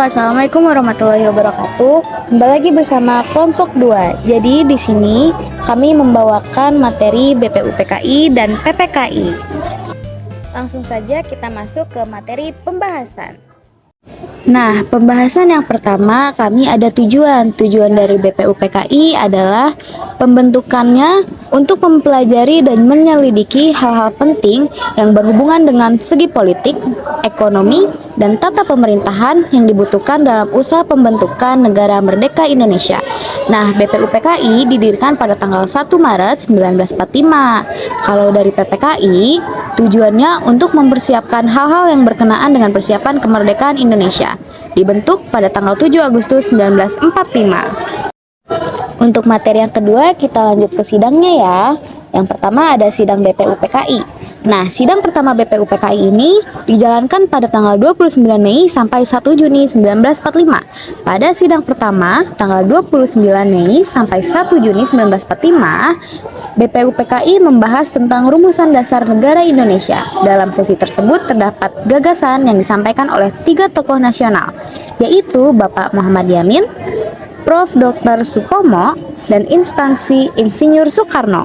Assalamualaikum warahmatullahi wabarakatuh. Kembali lagi bersama kelompok 2. Jadi di sini kami membawakan materi BPUPKI dan PPKI. Langsung saja kita masuk ke materi pembahasan. Nah, pembahasan yang pertama kami ada tujuan. Tujuan dari BPUPKI adalah pembentukannya untuk mempelajari dan menyelidiki hal-hal penting yang berhubungan dengan segi politik, ekonomi, dan tata pemerintahan yang dibutuhkan dalam usaha pembentukan negara merdeka Indonesia. Nah, BPUPKI didirikan pada tanggal 1 Maret 1945. Kalau dari PPKI, tujuannya untuk mempersiapkan hal-hal yang berkenaan dengan persiapan kemerdekaan Indonesia. Dibentuk pada tanggal 7 Agustus 1945. Untuk materi yang kedua, kita lanjut ke sidangnya ya. Yang pertama ada sidang BPUPKI. Nah, sidang pertama BPUPKI ini dijalankan pada tanggal 29 Mei sampai 1 Juni 1945. Pada sidang pertama, tanggal 29 Mei sampai 1 Juni 1945, BPUPKI membahas tentang rumusan dasar negara Indonesia. Dalam sesi tersebut terdapat gagasan yang disampaikan oleh 3 tokoh nasional, yaitu Bapak Muhammad Yamin, Prof. Dr. Supomo, dan instansi Insinyur Soekarno.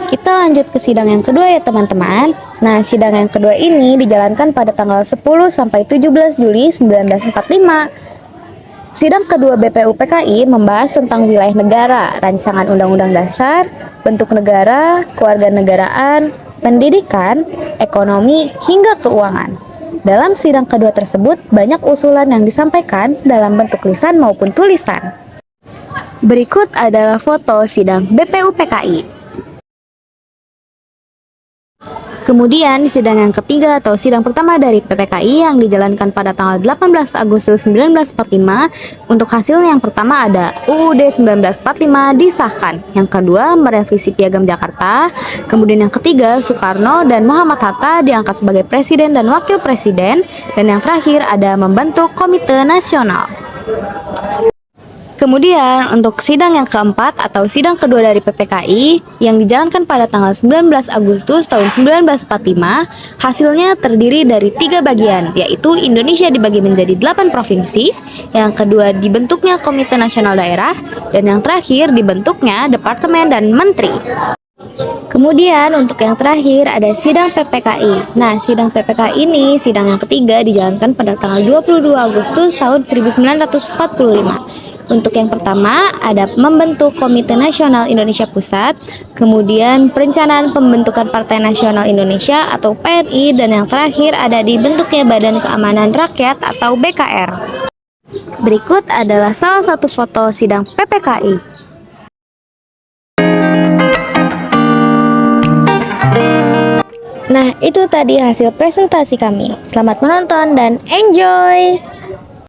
Kita lanjut ke sidang yang kedua ya teman-teman. Nah, sidang yang kedua ini dijalankan pada tanggal 10 sampai 17 Juli 1945. Sidang kedua BPUPKI membahas tentang wilayah negara, rancangan undang-undang dasar, bentuk negara, kewarganegaraan, pendidikan, ekonomi, hingga keuangan. Dalam sidang kedua tersebut, banyak usulan yang disampaikan dalam bentuk lisan maupun tulisan. Berikut adalah foto sidang BPUPKI. Kemudian di sidang yang ketiga atau sidang pertama dari PPKI yang dijalankan pada tanggal 18 Agustus 1945, untuk hasil yang pertama ada UUD 1945 disahkan, yang kedua merevisi Piagam Jakarta, kemudian yang ketiga Soekarno dan Muhammad Hatta diangkat sebagai presiden dan wakil presiden, dan yang terakhir ada membentuk Komite Nasional. Kemudian untuk sidang yang keempat atau sidang kedua dari PPKI yang dijalankan pada tanggal 19 Agustus tahun 1945, hasilnya terdiri dari 3 bagian, yaitu Indonesia dibagi menjadi 8 provinsi, yang kedua dibentuknya Komite Nasional Daerah, dan yang terakhir dibentuknya Departemen dan Menteri. Kemudian untuk yang terakhir ada sidang PPKI. Nah, sidang PPKI ini sidang yang ketiga dijalankan pada tanggal 22 Agustus tahun 1945. Untuk yang pertama ada membentuk Komite Nasional Indonesia Pusat, kemudian perencanaan pembentukan Partai Nasional Indonesia atau PNI, dan yang terakhir ada dibentuknya Badan Keamanan Rakyat atau BKR. Berikut adalah salah satu foto sidang PPKI. Nah, itu tadi hasil presentasi kami. Selamat menonton dan enjoy!